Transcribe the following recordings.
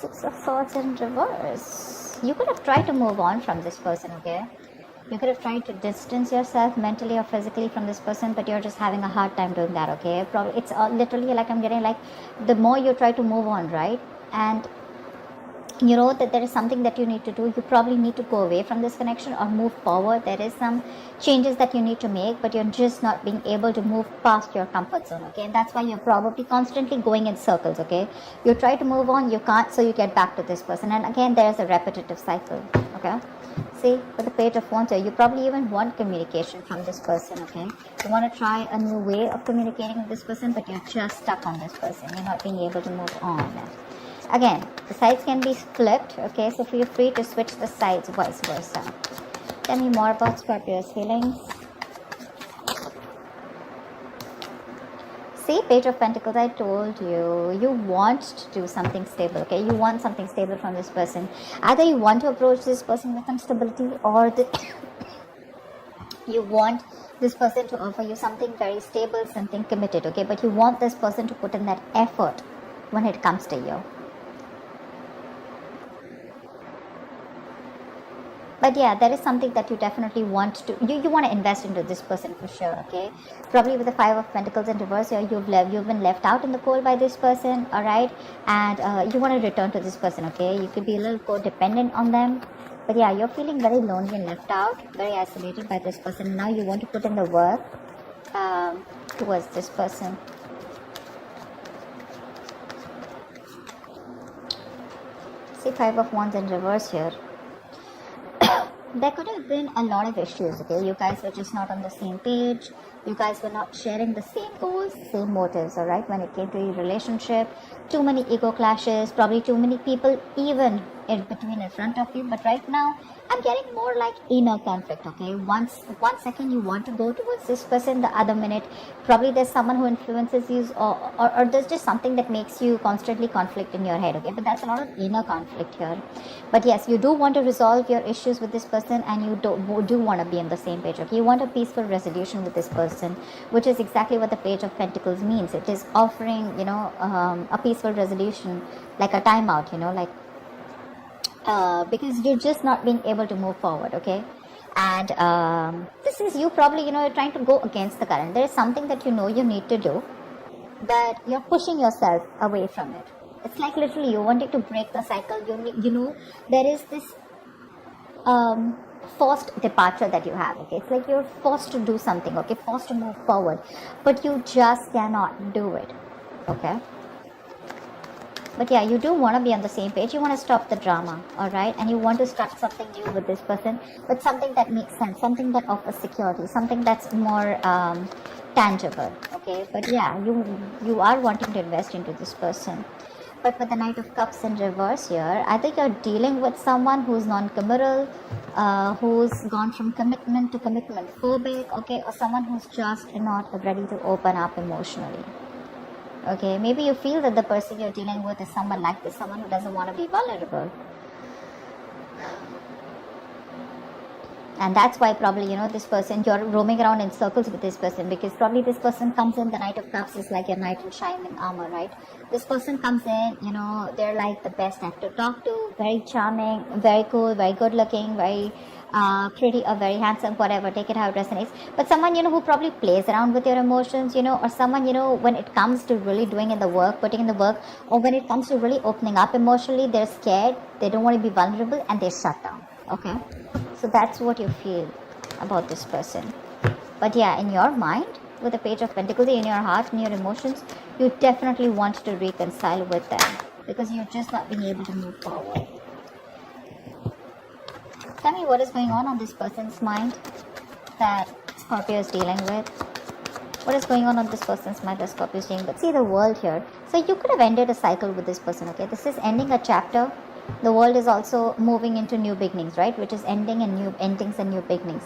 Six of Swords in reverse. You could have tried to move on from this person, okay? You could have tried to distance yourself mentally or physically from this person, but you're just having a hard time doing that, okay? Probably it's literally like I'm getting like the more you try to move on, right? And you know that there is something that you need to do. You probably need to go away from this connection or move forward. There is some changes that you need to make, but you're just not being able to move past your comfort zone, okay? And that's why you're probably constantly going in circles, okay? You try to move on, you can't, so you get back to this person, and again there's a repetitive cycle, okay? See, with the Page of Wands here, you probably even want communication from this person, okay? You want to try a new way of communicating with this person, but you're just stuck on this person. You're not being able to move on. Again, the sides can be flipped, okay? So feel free to switch the sides, vice versa. Tell me more about Scorpio's feelings. See, Page of Pentacles, I told you, you want to do something stable, okay? You want something stable from this person. Either you want to approach this person with some stability, or you want this person to offer you something very stable, something committed, okay? But you want this person to put in that effort when it comes to you. But yeah, there is something that you definitely want to, you want to invest into this person for sure, okay? Probably with the Five of Pentacles in reverse here, you've been left out in the cold by this person, alright? And you want to return to this person, okay? You could be a little codependent on them. But yeah, you're feeling very lonely and left out, very isolated by this person. Now you want to put in the work towards this person. See, Five of Wands in reverse here. There could have been a lot of issues, okay? You guys were just not on the same page. You guys were not sharing the same goals, same motives, alright? When it came to your relationship, too many ego clashes, probably too many people even in between in front of you. But right now, I'm getting more like inner conflict, okay? One second you want to go towards this person, the other minute probably there's someone who influences you, or there's just something that makes you constantly conflict in your head, okay? But that's a lot of inner conflict here. But yes, you do want to resolve your issues with this person, and you do want to be on the same page, okay? You want a peaceful resolution with this person, which is exactly what the Page of Pentacles means. It is offering, you know, a peaceful resolution, like a timeout, you know, like because you're just not being able to move forward, okay? And this is you probably, you know, you're trying to go against the current. There is something that you know you need to do, but you're pushing yourself away from it. It's like literally you wanting to break the cycle. You know, there is this forced departure that you have, okay? It's like you're forced to do something, okay? Forced to move forward, but you just cannot do it, okay? But yeah, you do want to be on the same page. You want to stop the drama, alright? And you want to start something new with this person, but something that makes sense, something that offers security, something that's more tangible, okay? But yeah, you are wanting to invest into this person. But with the Knight of Cups in reverse here, I think you're dealing with someone who's non-committal, who's gone from commitment to commitment phobic, okay? Or someone who's just not ready to open up emotionally. Okay, maybe you feel that the person you're dealing with is someone like this, someone who doesn't want to be vulnerable. And that's why probably, you know, this person, you're roaming around in circles with this person, because probably this person comes in, the Knight of Cups is like your knight in shining armor, right? This person comes in, you know, they're like the best actor to talk to, very charming, very cool, very good looking, very pretty or very handsome, whatever, take it how it resonates. But someone, you know, who probably plays around with your emotions, you know, or someone, you know, when it comes to really doing in the work, putting in the work, or when it comes to really opening up emotionally, they're scared, they don't want to be vulnerable, and they shut down, okay? So that's what you feel about this person. But yeah, in your mind, with the Page of Pentacles, in your heart, in your emotions, you definitely want to reconcile with them, because you're just not being able to move forward. Tell me what is going on this person's mind that Scorpio is dealing with. What is going on this person's mind that Scorpio is dealing with? See the World here. So you could have ended a cycle with this person, okay? This is ending a chapter. The World is also moving into new beginnings, right? Which is ending and new endings and new beginnings.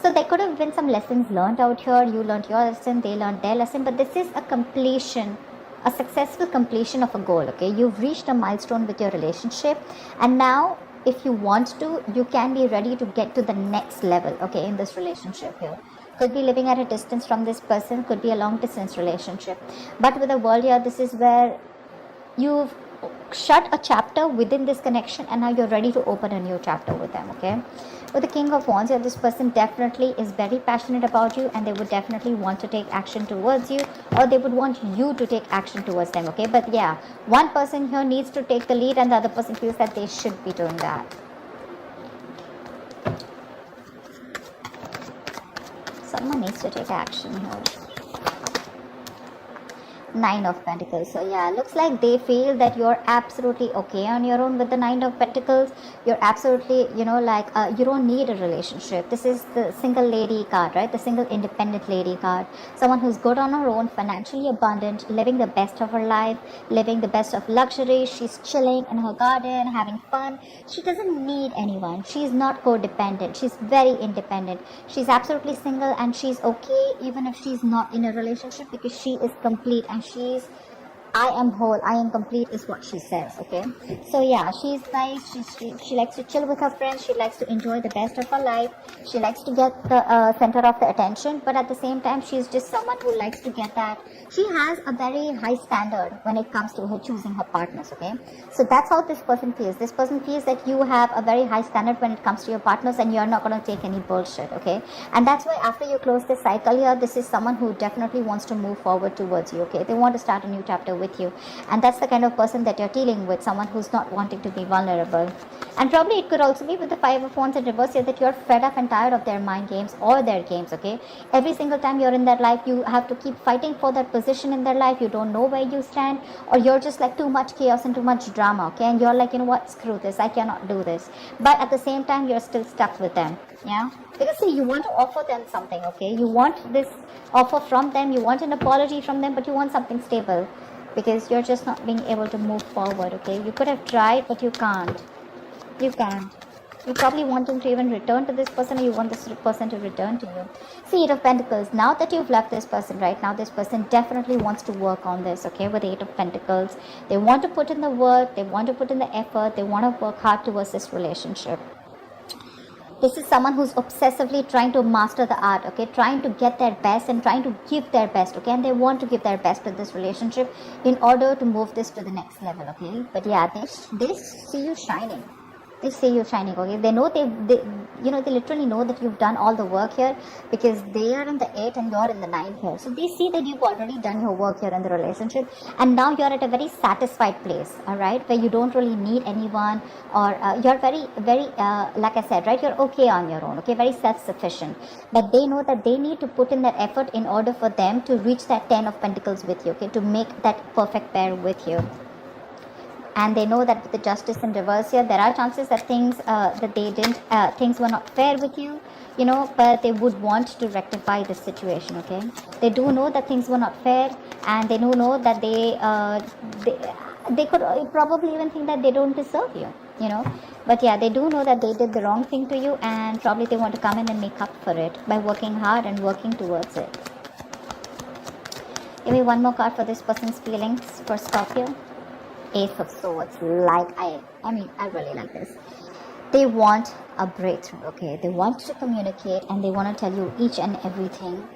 So there could have been some lessons learned out here. You learned your lesson, they learned their lesson. But this is a completion, a successful completion of a goal, okay? You've reached a milestone with your relationship. And now, if you want to, you can be ready to get to the next level, okay, in this relationship here. Could be living at a distance from this person, could be a long distance relationship. But with the World here, this is where you've shut a chapter within this connection, and now you're ready to open a new chapter with them, okay? With the King of Wands, this person definitely is very passionate about you, and they would definitely want to take action towards you, or they would want you to take action towards them, okay? But yeah, one person here needs to take the lead, and the other person feels that they should be doing that. Someone needs to take action here. Nine of Pentacles. So yeah, looks like they feel that you're absolutely okay on your own with the Nine of Pentacles. You're absolutely, you don't need a relationship. This is the single lady card, right? The single independent lady card. Someone who's good on her own, financially abundant, living the best of her life, living the best of luxury. She's chilling in her garden, having fun. She doesn't need anyone. She's not codependent. She's very independent. She's absolutely single, and she's okay even if she's not in a relationship, because she is complete, and she's, I am whole, I am complete, is what she says, okay? So yeah, she's nice, she likes to chill with her friends, she likes to enjoy the best of her life, she likes to get the center of the attention, but at the same time, she's just someone who likes to get that. She has a very high standard when it comes to her choosing her partners, okay? So that's how this person feels. This person feels that you have a very high standard when it comes to your partners, and you're not going to take any bullshit, okay? And that's why after you close this cycle here, this is someone who definitely wants to move forward towards you, okay? They want to start a new chapter with you, and that's the kind of person that you're dealing with, someone who's not wanting to be vulnerable. And probably it could also be with the Five of Wands in reverse here, that you're fed up and tired of their mind games or their games, okay? Every single time you're in their life, you have to keep fighting for that position in their life. You don't know where you stand, or you're just like too much chaos and too much drama, okay? And you're like, you know what, screw this, I cannot do this. But at the same time, you're still stuck with them, yeah? Because see, you want to offer them something, okay? You want this offer from them, you want an apology from them, but you want something stable, because you're just not being able to move forward, okay? You could have tried, but you can't. You can't. You probably want them to even return to this person, or you want this person to return to you. See, Eight of Pentacles. Now that you've left this person, right now, this person definitely wants to work on this, okay? With the Eight of Pentacles, they want to put in the work, they want to put in the effort, they want to work hard towards this relationship. This is someone who's obsessively trying to master the art, okay? Trying to get their best and trying to give their best, okay? And they want to give their best to this relationship in order to move this to the next level, okay? But yeah, they see you shining. They see you shining, okay? They know they literally know that you've done all the work here, because they are in the 8 and you're in the 9 here. So they see that you've already done your work here in the relationship, and now you're at a very satisfied place, all right? Where you don't really need anyone, or you're very, very, like I said, right? You're okay on your own, okay? Very self-sufficient. But they know that they need to put in that effort in order for them to reach that 10 of Pentacles with you, okay? To make that perfect pair with you. And they know that with the Justice in reverse here, there are chances that things things were not fair with you, but they would want to rectify this situation, okay? They do know that things were not fair, and they do know that they could probably even think that they don't deserve you, But yeah, they do know that they did the wrong thing to you, and probably they want to come in and make up for it by working hard and working towards it. Give me one more card for this person's feelings for Scorpio. Ace of Swords. I really like this. They want a breakthrough, okay? They want to communicate, and they want to tell you each and everything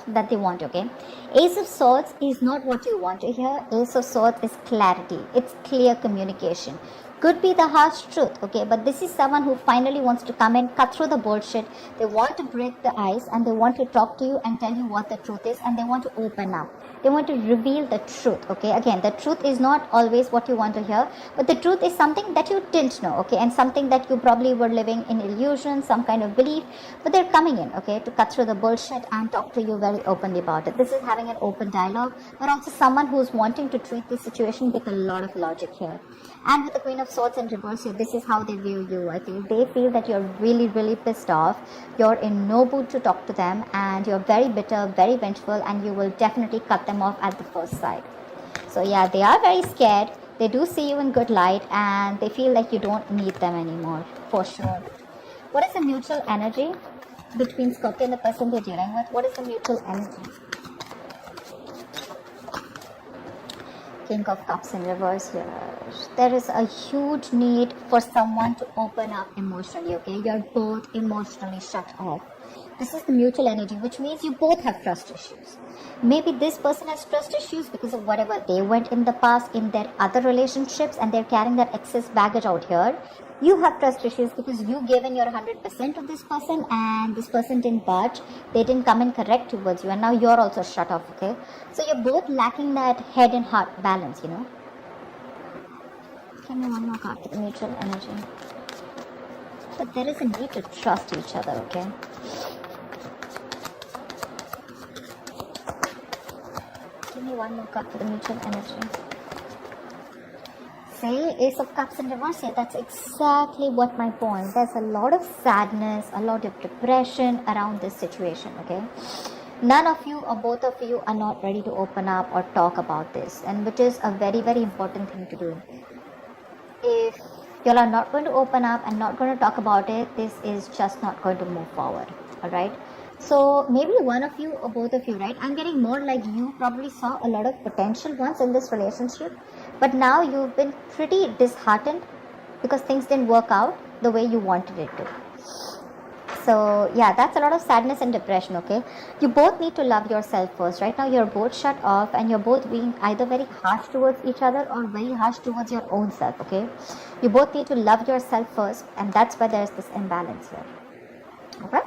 that they want, okay? Ace of Swords is not what you want to hear. Ace of Swords is clarity. It's clear communication. Could be the harsh truth, okay? But this is someone who finally wants to come in, cut through the bullshit. They want to break the ice, and they want to talk to you and tell you what the truth is, and they want to open up. They want to reveal the truth, okay? Again, the truth is not always what you want to hear, but the truth is something that you didn't know, okay? And something that you probably were living in illusion, some kind of belief, but they're coming in, okay? To cut through the bullshit and talk to you very openly about it. This is having an open dialogue, but also someone who's wanting to treat this situation with a lot of logic here. And with the Queen of Swords in reverse here, this is how they view you, I feel. They feel that you're really, really pissed off. You're in no mood to talk to them, and you're very bitter, very vengeful, and you will definitely cut them off at the first sight. So yeah, they are very scared. They do see you in good light, and they feel like you don't need them anymore, for sure. What is the mutual energy between Scorpio and the person they're dealing with? What is the mutual energy? King of Cups in reverse here. There is a huge need for someone to open up emotionally, okay? You're both emotionally shut off. This is the mutual energy, which means you both have trust issues. Maybe this person has trust issues because of whatever they went in the past in their other relationships, and they're carrying that excess baggage out here. You have trust issues because you gave in your 100% to this person, and this person didn't budge. They didn't come in correct towards you, and now you're also shut off, okay? So you're both lacking that head and heart balance, you know? Give me one more card for the mutual energy. But there is a need to trust each other, okay? Give me one more card for the mutual energy. Say Ace of Cups in reverse. Yeah, that's exactly what my point. There's a lot of sadness, a lot of depression around this situation, okay? None of you or both of you are not ready to open up or talk about this, and which is a very, very important thing to do. If you are not going to open up and not going to talk about it, this is just not going to move forward, all right? So maybe one of you or both of you, right? I'm getting more like you probably saw a lot of potential once in this relationship, but now you've been pretty disheartened because things didn't work out the way you wanted it to. So yeah, that's a lot of sadness and depression, okay? You both need to love yourself first. Right now you're both shut off, and you're both being either very harsh towards each other or very harsh towards your own self, okay? You both need to love yourself first, and that's why there's this imbalance here. Okay?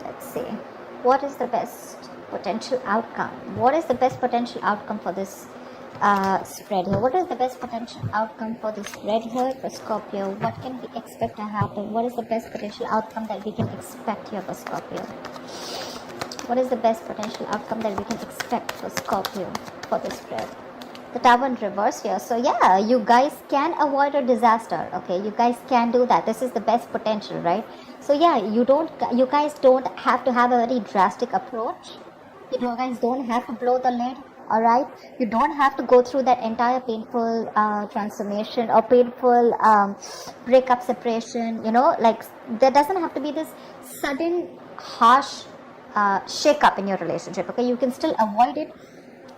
Let's see. What is the best potential outcome? What is the best potential outcome for this spread here? What is the best potential outcome for the spread here for Scorpio? What can we expect to happen? What is the best potential outcome that we can expect here for Scorpio? What is the best potential outcome that we can expect for Scorpio for the spread? The Tower in reverse here. So yeah, you guys can avoid a disaster, okay? You guys can do that. This is the best potential, right? So yeah, you guys don't have to have a very drastic approach. You guys don't have to blow the lid. All right, you don't have to go through that entire painful transformation or painful breakup, separation, you know, like there doesn't have to be this sudden harsh shake up in your relationship, okay? You can still avoid it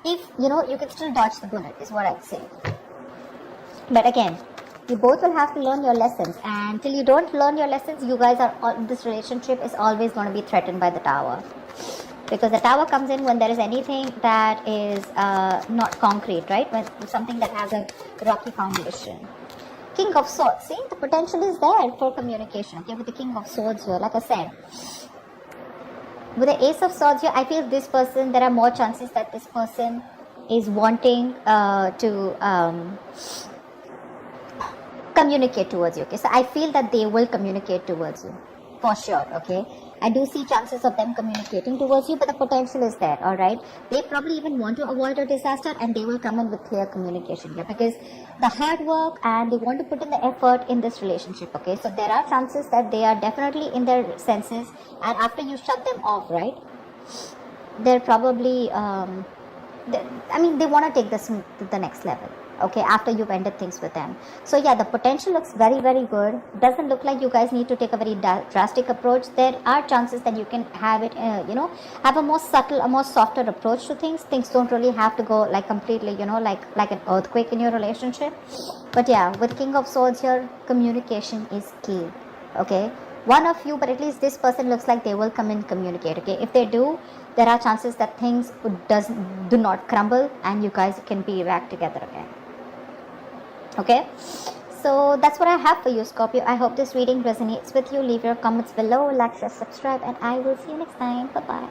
if, you know, you can still dodge the bullet is what I'd say. But again, you both will have to learn your lessons, and until you don't learn your lessons, you guys are, this relationship is always going to be threatened by the Tower. Because the Tower comes in when there is anything that is not concrete, right? When something that has a rocky foundation. King of Swords. See, the potential is there for communication. Okay, with the King of Swords here, like I said. With the Ace of Swords here, I feel this person, there are more chances that this person is wanting to communicate towards you. Okay, so I feel that they will communicate towards you. For sure, okay? I do see chances of them communicating towards you, but the potential is there, alright? They probably even want to avoid a disaster, and they will come in with clear communication here, because the hard work and they want to put in the effort in this relationship, okay? So there are chances that they are definitely in their senses, and after you shut them off, right? They're probably, they want to take this to the next level. Okay, after you've ended things with them. So yeah, the potential looks very, very good. Doesn't look like you guys need to take a very drastic approach. There are chances that you can have it, have a more subtle, a more softer approach to things. Things don't really have to go like completely, like an earthquake in your relationship. But yeah, with King of Swords here, communication is key. Okay, one of you, but at least this person looks like they will come and communicate. Okay, if they do, there are chances that things do not crumble, and you guys can be back together again. Okay, so that's what I have for you, Scorpio. I hope this reading resonates with you. Leave your comments below, like, share, subscribe, and I will see you next time. Bye bye.